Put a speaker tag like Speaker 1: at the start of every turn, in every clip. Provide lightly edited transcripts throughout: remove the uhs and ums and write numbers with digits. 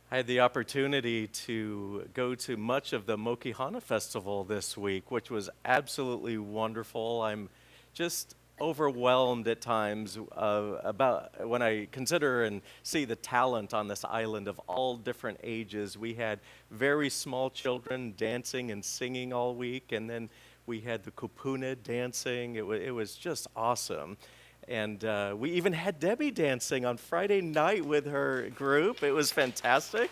Speaker 1: I had the opportunity to go to much of the Mokihana Festival this week, which was absolutely wonderful. I'm just overwhelmed at times about when I consider and see the talent on this island of all different ages. We had very small children dancing and singing all week, and then we had the kupuna dancing. It was just awesome. And we even had Debbie dancing on Friday night with her group. It was fantastic.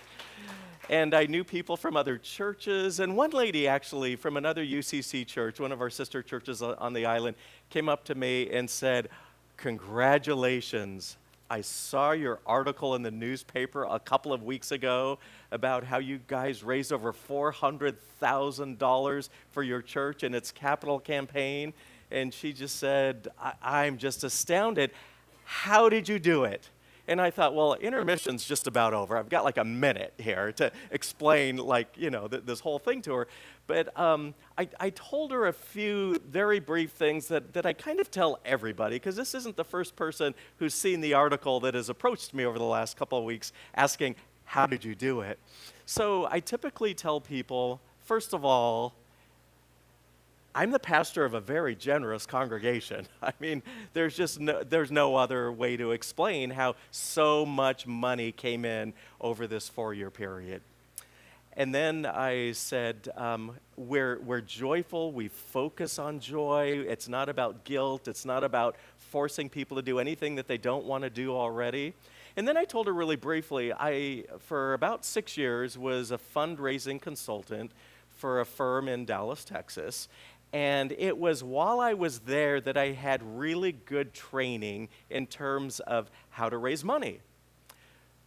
Speaker 1: And I knew people from other churches. And one lady, actually, from another UCC church, one of our sister churches on the island, came up to me and said, "Congratulations. I saw your article in the newspaper a couple of weeks ago about how you guys raised over $400,000 for your church and its capital campaign." And she just said, I'm just astounded. How did you do it? And I thought, well, intermission's just about over. I've got like a minute here to explain, this whole thing to her. But I told her a few very brief things that I kind of tell everybody, because this isn't the first person who's seen the article that has approached me over the last couple of weeks asking, how did you do it? So I typically tell people, first of all, I'm the pastor of a very generous congregation. I mean, there's no other way to explain how so much money came in over this 4-year period. And then I said, we're joyful, we focus on joy. It's not about guilt, it's not about forcing people to do anything that they don't want to do already. And then I told her really briefly, for about 6 years, was a fundraising consultant for a firm in Dallas, Texas. And it was while I was there that I had really good training in terms of how to raise money.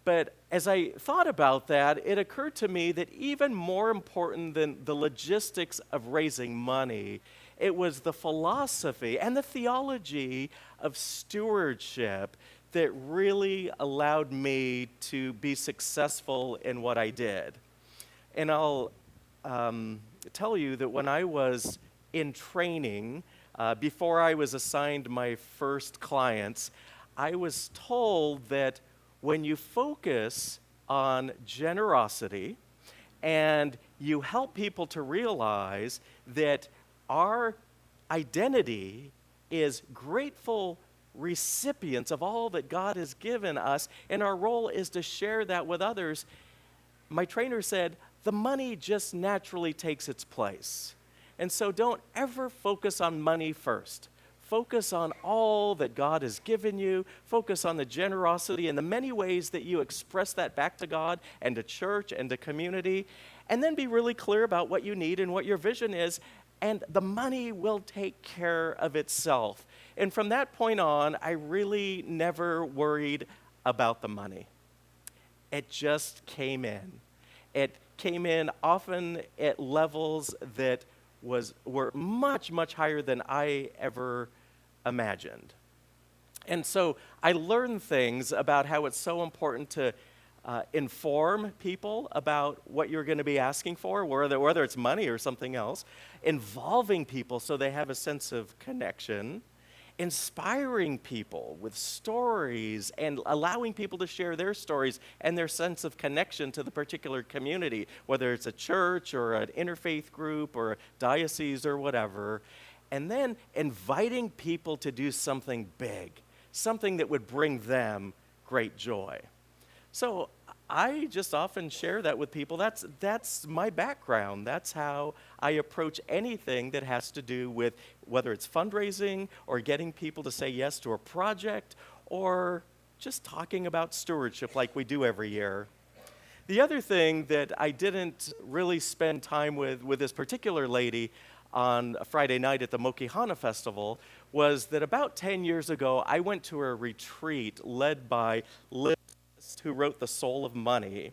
Speaker 1: But as I thought about that, it occurred to me that even more important than the logistics of raising money, it was the philosophy and the theology of stewardship that really allowed me to be successful in what I did. And I'll tell you that when I was in training, before I was assigned my first clients, I was told that when you focus on generosity and you help people to realize that our identity is grateful recipients of all that God has given us, and our role is to share that with others, my trainer said, the money just naturally takes its place. And so don't ever focus on money first. Focus on all that God has given you. Focus on the generosity and the many ways that you express that back to God and to church and to community. And then be really clear about what you need and what your vision is. And the money will take care of itself. And from that point on, I really never worried about the money. It just came in. It came in often at levels that were much, much higher than I ever imagined. And so I learned things about how it's so important to inform people about what you're going to be asking for, whether it's money or something else, involving people so they have a sense of connection, inspiring people with stories and allowing people to share their stories and their sense of connection to the particular community, whether it's a church or an interfaith group or a diocese or whatever, and then inviting people to do something big, something that would bring them great joy. So I just often share that with people. That's my background. That's how I approach anything that has to do with whether it's fundraising or getting people to say yes to a project or just talking about stewardship like we do every year. The other thing that I didn't really spend time with this particular lady on a Friday night at the Mokihana Festival was that about 10 years ago, I went to a retreat led by Liz, who wrote The Soul of Money,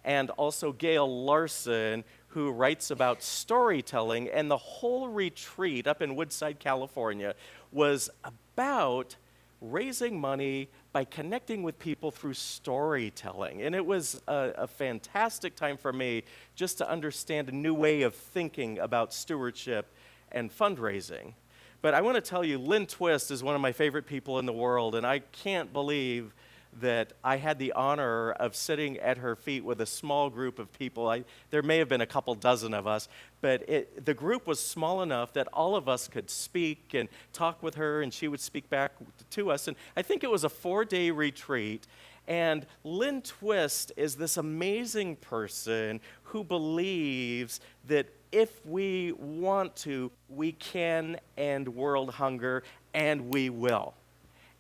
Speaker 1: and also Gail Larson, who writes about storytelling. And the whole retreat up in Woodside, California, was about raising money by connecting with people through storytelling. And it was a fantastic time for me just to understand a new way of thinking about stewardship and fundraising. But I want to tell you, Lynn Twist is one of my favorite people in the world, and I can't believe that I had the honor of sitting at her feet with a small group of people. There may have been a couple dozen of us, but the group was small enough that all of us could speak and talk with her, and she would speak back to us. And I think it was a 4-day retreat. And Lynn Twist is this amazing person who believes that if we want to, we can end world hunger, and we will.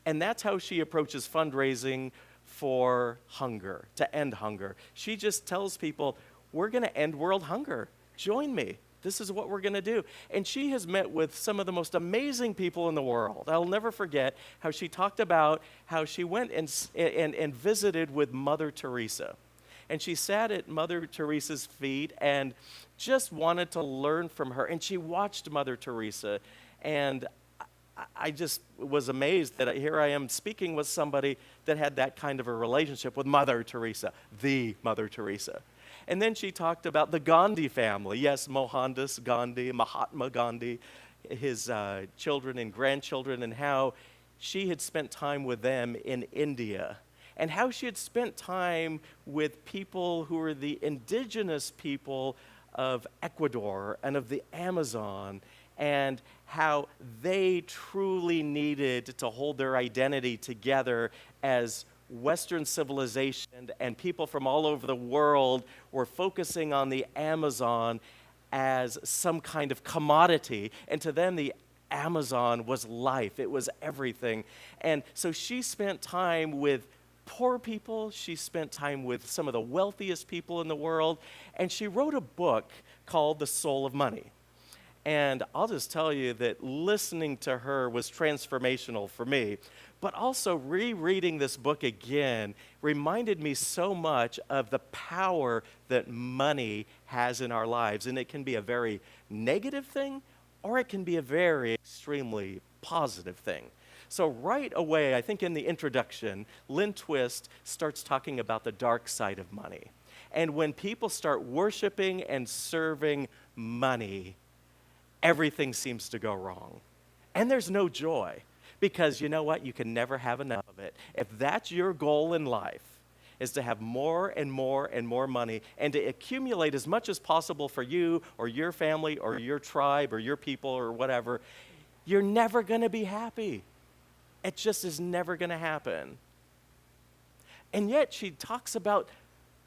Speaker 1: And that's how she approaches fundraising for hunger, to end hunger. She just tells people, we're going to end world hunger. Join me. This is what we're going to do. And she has met with some of the most amazing people in the world. I'll never forget how she talked about how she went and visited with Mother Teresa. And she sat at Mother Teresa's feet and just wanted to learn from her. And she watched Mother Teresa. And I just was amazed that here I am speaking with somebody that had that kind of a relationship with Mother Teresa, the Mother Teresa. And then she talked about the Gandhi family. Yes, Mohandas Gandhi, Mahatma Gandhi, his children and grandchildren, and how she had spent time with them in India. And how she had spent time with people who were the indigenous people of Ecuador and of the Amazon, and how they truly needed to hold their identity together as Western civilization, and people from all over the world were focusing on the Amazon as some kind of commodity. And to them, the Amazon was life. It was everything. And so she spent time with poor people. She spent time with some of the wealthiest people in the world. And she wrote a book called The Soul of Money. And I'll just tell you that listening to her was transformational for me. But also rereading this book again reminded me so much of the power that money has in our lives. And it can be a very negative thing, or it can be a very extremely positive thing. So right away, I think in the introduction, Lynn Twist starts talking about the dark side of money. And when people start worshiping and serving money, everything seems to go wrong. And there's no joy. Because you know what? You can never have enough of it. If that's your goal in life, is to have more and more and more money and to accumulate as much as possible for you or your family or your tribe or your people or whatever, you're never going to be happy. It just is never going to happen. And yet she talks about,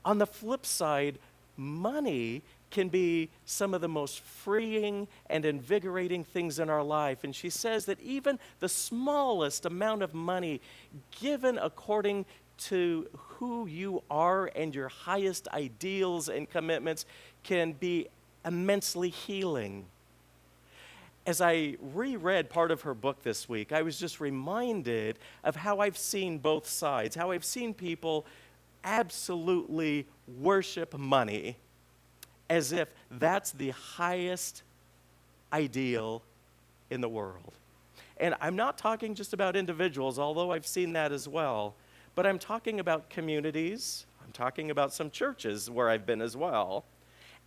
Speaker 1: on the flip side, money can be some of the most freeing and invigorating things in our life. And she says that even the smallest amount of money given according to who you are and your highest ideals and commitments can be immensely healing. As I reread part of her book this week, I was just reminded of how I've seen both sides, how I've seen people absolutely worship money as if that's the highest ideal in the world. And I'm not talking just about individuals, although I've seen that as well, but I'm talking about communities, I'm talking about some churches where I've been as well,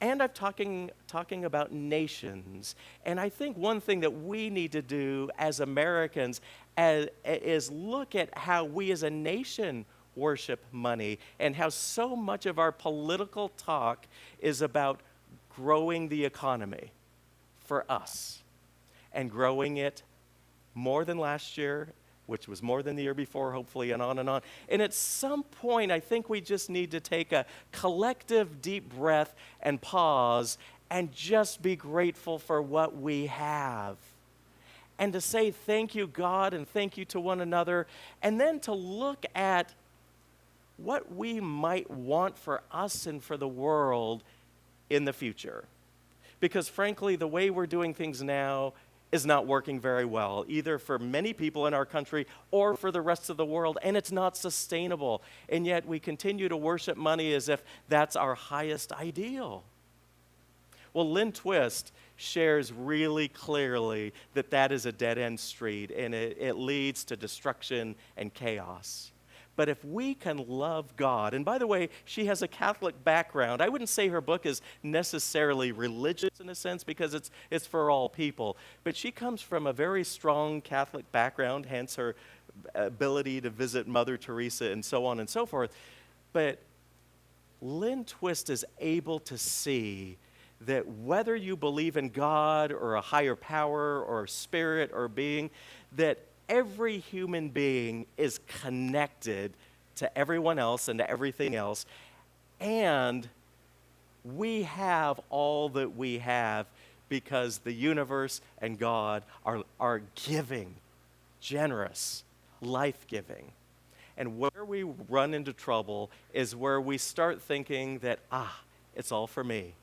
Speaker 1: and I'm talking about nations. And I think one thing that we need to do as Americans is look at how we as a nation worship money, and how so much of our political talk is about growing the economy for us, and growing it more than last year, which was more than the year before, hopefully, and on and on. And at some point, I think we just need to take a collective deep breath and pause and just be grateful for what we have. And to say thank you, God, and thank you to one another, and then to look at what we might want for us and for the world in the future. Because frankly, the way we're doing things now is not working very well, either for many people in our country or for the rest of the world, and it's not sustainable. And yet we continue to worship money as if that's our highest ideal. Well, Lynn Twist shares really clearly that that is a dead-end street, and it leads to destruction and chaos. But if we can love God, and by the way, she has a Catholic background. I wouldn't say her book is necessarily religious in a sense, because it's for all people. But she comes from a very strong Catholic background, hence her ability to visit Mother Teresa and so on and so forth. But Lynn Twist is able to see that whether you believe in God or a higher power or spirit or being, that every human being is connected to everyone else and to everything else. And we have all that we have because the universe and God are giving, generous, life-giving. And where we run into trouble is where we start thinking that, it's all for me.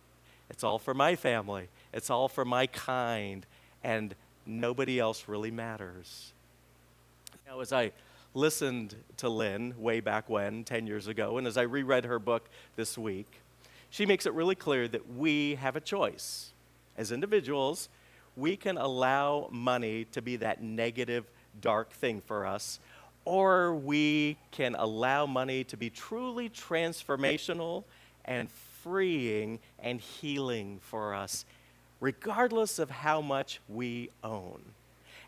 Speaker 1: It's all for my family. It's all for my kind. And nobody else really matters. Now, as I listened to Lynn way back when, 10 years ago, and as I reread her book this week, she makes it really clear that we have a choice. As individuals, we can allow money to be that negative, dark thing for us, or we can allow money to be truly transformational and freeing and healing for us, regardless of how much we own.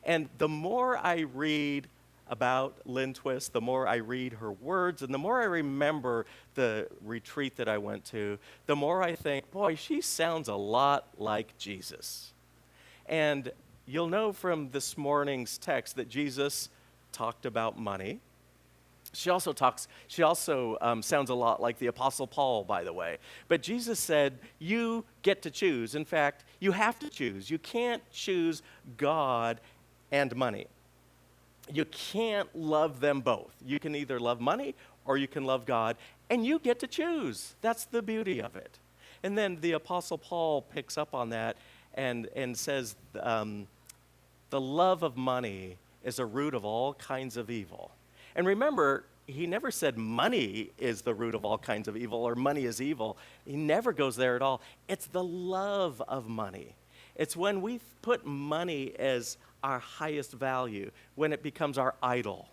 Speaker 1: And the more I read about Lynn Twist, the more I read her words, and the more I remember the retreat that I went to, the more I think, boy, she sounds a lot like Jesus. And you'll know from this morning's text that Jesus talked about money. She also sounds a lot like the Apostle Paul, by the way. But Jesus said, you get to choose. In fact, you have to choose. You can't choose God and money. You can't love them both. You can either love money or you can love God, and you get to choose. That's the beauty of it. And then the Apostle Paul picks up on that and says, the love of money is a root of all kinds of evil. And remember, he never said money is the root of all kinds of evil or money is evil. He never goes there at all. It's the love of money. It's when we put money as our highest value, when it becomes our idol,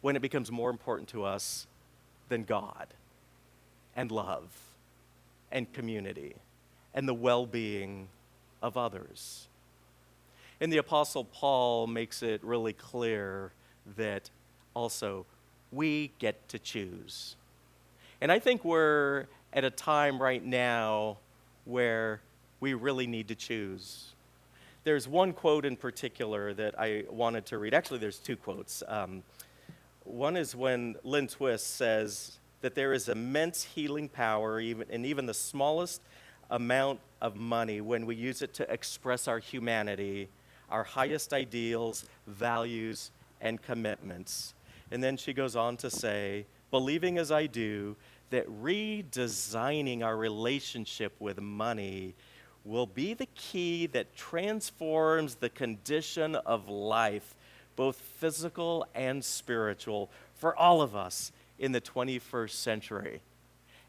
Speaker 1: when it becomes more important to us than God and love and community and the well-being of others. And the Apostle Paul makes it really clear that also we get to choose. And I think we're at a time right now where we really need to choose. There's one quote in particular that I wanted to read. Actually, there's two quotes. One is when Lynn Twist says that there is immense healing power in even the smallest amount of money when we use it to express our humanity, our highest ideals, values, and commitments. And then she goes on to say, believing as I do, that redesigning our relationship with money will be the key that transforms the condition of life, both physical and spiritual, for all of us in the 21st century.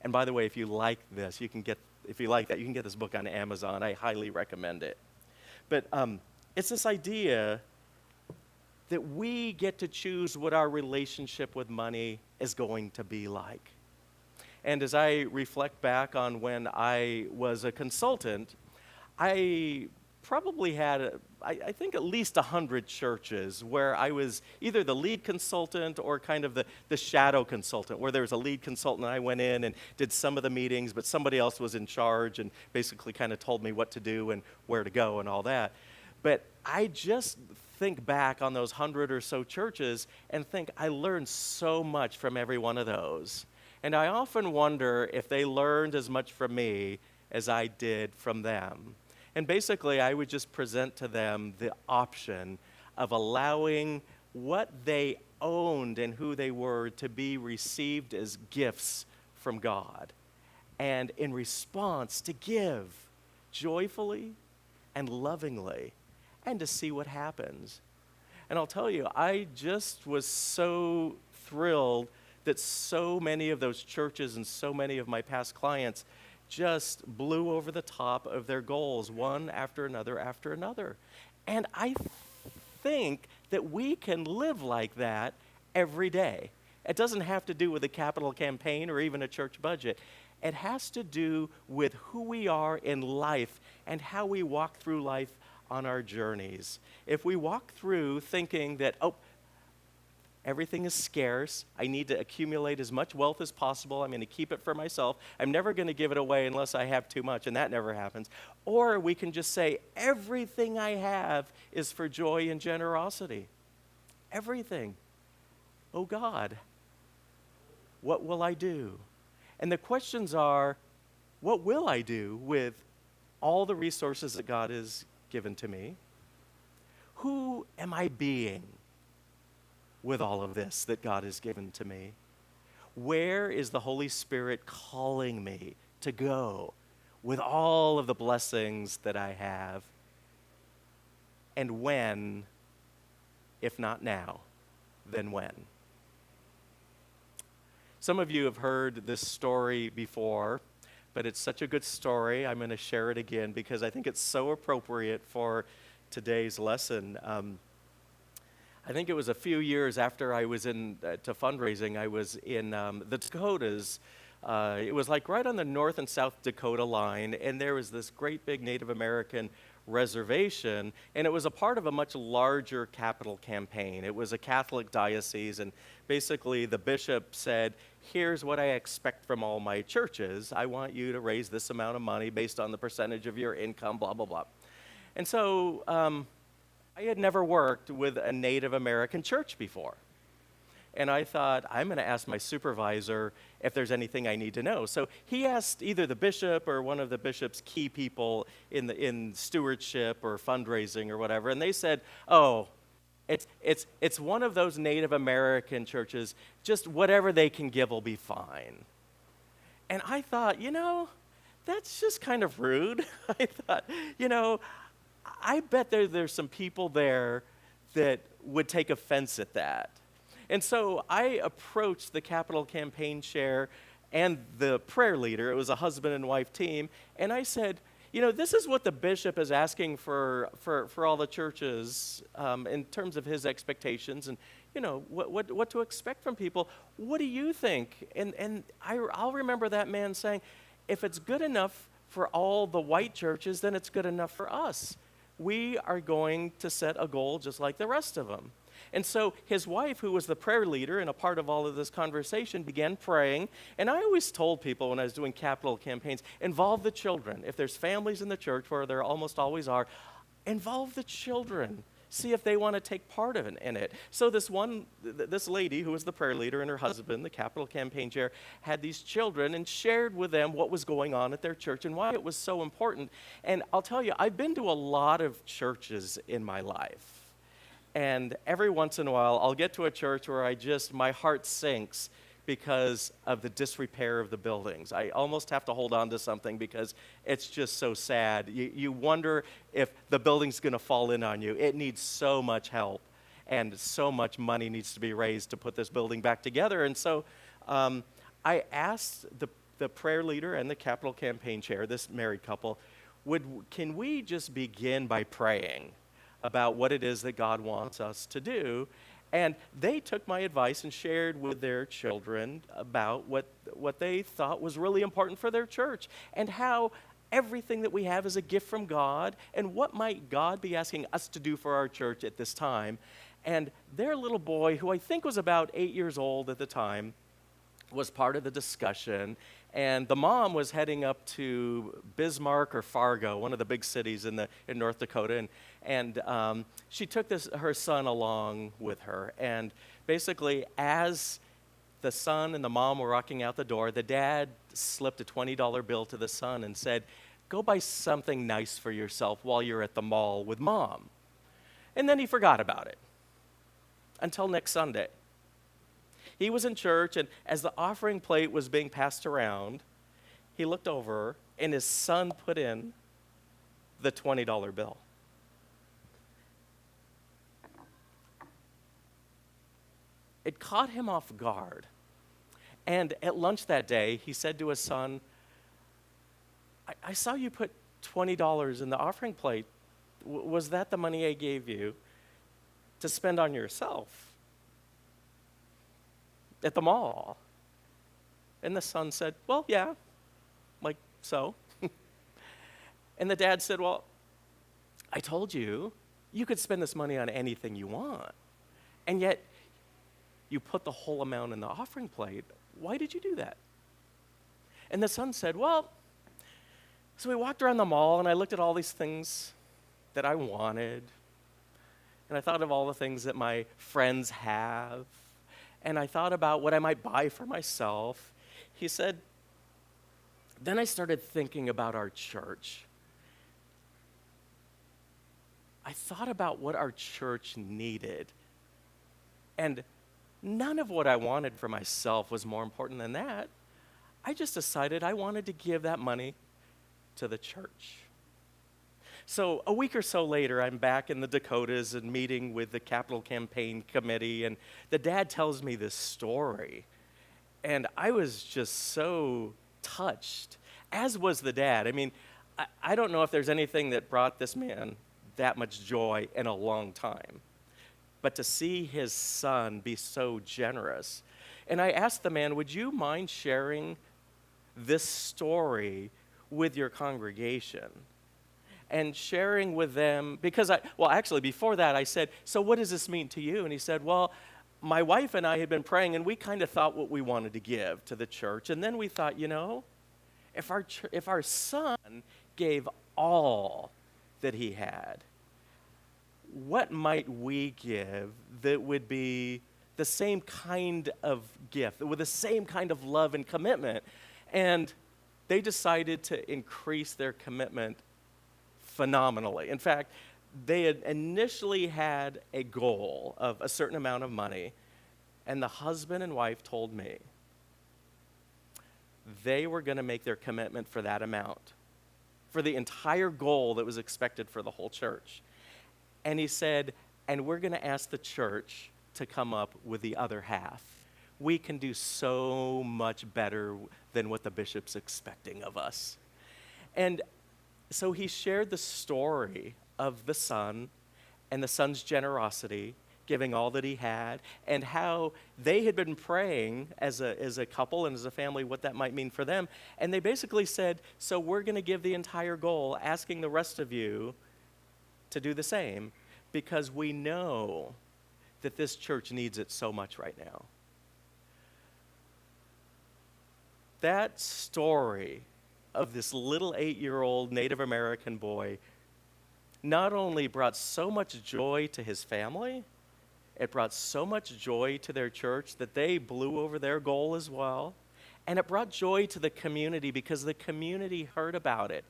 Speaker 1: And by the way, if you like this, you can get this book on Amazon. I highly recommend it. But it's this idea that we get to choose what our relationship with money is going to be like. And as I reflect back on when I was a consultant, I probably had, I think, at least 100 churches where I was either the lead consultant or kind of the shadow consultant, where there was a lead consultant and I went in and did some of the meetings, but somebody else was in charge and basically kind of told me what to do and where to go and all that. But I just think back on those 100 or so churches and think I learned so much from every one of those. And I often wonder if they learned as much from me as I did from them. And basically, I would just present to them the option of allowing what they owned and who they were to be received as gifts from God. And in response, to give joyfully and lovingly and to see what happens. And I'll tell you, I just was so thrilled that so many of those churches and so many of my past clients just blew over the top of their goals, one after another after another. And I think that we can live like that every day. It doesn't have to do with a capital campaign or even a church budget. It has to do with who we are in life and how we walk through life on our journeys. If we walk through thinking that, Everything is scarce. I need to accumulate as much wealth as possible. I'm going to keep it for myself. I'm never going to give it away unless I have too much, and that never happens. Or we can just say, everything I have is for joy and generosity. Everything. Oh God, what will I do? And the questions are, what will I do with all the resources that God has given to me? Who am I being with all of this that God has given to me? Where is the Holy Spirit calling me to go with all of the blessings that I have? And when, if not now, then when? Some of you have heard this story before, but it's such a good story. I'm going to share it again because I think it's so appropriate for today's lesson. I think it was a few years after I was to fundraising. I was in the Dakotas. It was like right on the North and South Dakota line, and there was this great big Native American reservation, and it was a part of a much larger capital campaign. It was a Catholic diocese, and basically the bishop said, here's what I expect from all my churches. I want you to raise this amount of money based on the percentage of your income, blah, blah, blah. And so I had never worked with a Native American church before. And I thought, I'm going to ask my supervisor if there's anything I need to know. So he asked either the bishop or one of the bishop's key people in stewardship or fundraising or whatever, and they said, oh, it's one of those Native American churches, just whatever they can give will be fine. And I thought, that's just kind of rude. I thought, I bet there's some people there that would take offense at that. And so I approached the Capital Campaign Chair and the prayer leader. It was a husband and wife team. And I said, this is what the bishop is asking for all the churches in terms of his expectations and, what to expect from people. What do you think? And I'll remember that man saying, if it's good enough for all the white churches, then it's good enough for us. We are going to set a goal just like the rest of them. And so his wife, who was the prayer leader and a part of all of this conversation, began praying. And I always told people when I was doing capital campaigns, involve the children. If there's families in the church, where there almost always are, involve the children. See if they want to take part in it. So this lady who was the prayer leader and her husband, the capital campaign chair, had these children and shared with them what was going on at their church and why it was so important. And I'll tell you, I've been to a lot of churches in my life. And every once in a while, I'll get to a church where my heart sinks because of the disrepair of the buildings. I almost have to hold on to something because it's just so sad. You wonder if the building's going to fall in on you. It needs so much help, and so much money needs to be raised to put this building back together. And so I asked the prayer leader and the capital campaign chair, this married couple, can we just begin by praying about what it is that God wants us to do? And they took my advice and shared with their children about what they thought was really important for their church and how everything that we have is a gift from God and what might God be asking us to do for our church at this time. And their little boy, who I think was about 8 years old at the time, was part of the discussion. And the mom was heading up to Bismarck or Fargo, one of the big cities in North Dakota, and she took her son along with her. And basically, as the son and the mom were walking out the door, the dad slipped a $20 bill to the son and said, "Go buy something nice for yourself while you're at the mall with mom." And then he forgot about it until next Sunday. He was in church, and as the offering plate was being passed around, he looked over, and his son put in the $20 bill. It caught him off guard. And at lunch that day, he said to his son, I saw you put $20 in the offering plate. Was that the money I gave you to spend on yourself at the mall? And the son said, well, yeah, like so. And the dad said, well, I told you, you could spend this money on anything you want. And yet, you put the whole amount in the offering plate. Why did you do that? And the son said, well, so we walked around the mall and I looked at all these things that I wanted. And I thought of all the things that my friends have. And I thought about what I might buy for myself. He said, then I started thinking about our church. I thought about what our church needed. And none of what I wanted for myself was more important than that. I just decided I wanted to give that money to the church. So a week or so later, I'm back in the Dakotas and meeting with the Capital Campaign Committee, and the dad tells me this story. And I was just so touched, as was the dad. I mean, I don't know if there's anything that brought this man that much joy in a long time. But to see his son be so generous. And I asked the man, would you mind sharing this story with your congregation? And sharing with them, because actually before that I said, so what does this mean to you? And he said, well, my wife and I had been praying and we kind of thought what we wanted to give to the church. And then we thought, if our son gave all that he had, what might we give that would be the same kind of gift, with the same kind of love and commitment? And they decided to increase their commitment phenomenally. In fact, they had initially had a goal of a certain amount of money, and the husband and wife told me they were going to make their commitment for that amount, for the entire goal that was expected for the whole church. And he said, and we're going to ask the church to come up with the other half. We can do so much better than what the bishop's expecting of us. And so he shared the story of the son and the son's generosity, giving all that he had, and how they had been praying as a couple and as a family what that might mean for them. And they basically said, so we're going to give the entire goal, asking the rest of you to do the same, because we know that this church needs it so much right now. That story of this little 8-year-old Native American boy not only brought so much joy to his family, it brought so much joy to their church that they blew over their goal as well. And it brought joy to the community because the community heard about it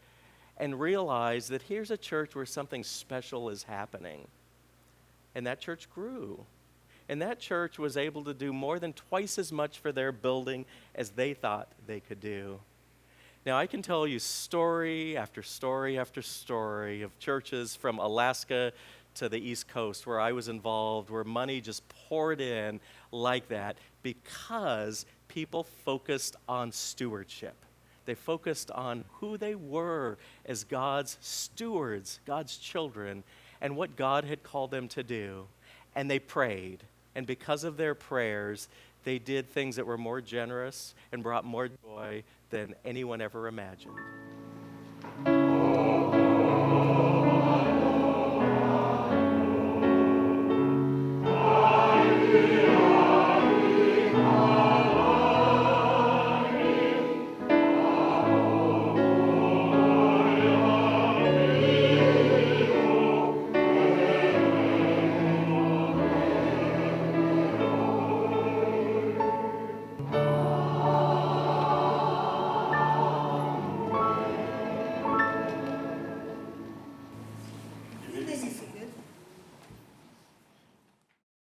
Speaker 1: and realized that here's a church where something special is happening. And that church grew. And that church was able to do more than twice as much for their building as they thought they could do. Now, I can tell you story after story after story of churches from Alaska to the East Coast where I was involved, where money just poured in like that because people focused on stewardship. They focused on who they were as God's stewards, God's children, and what God had called them to do. And they prayed. And because of their prayers, they did things that were more generous and brought more joy than anyone ever imagined.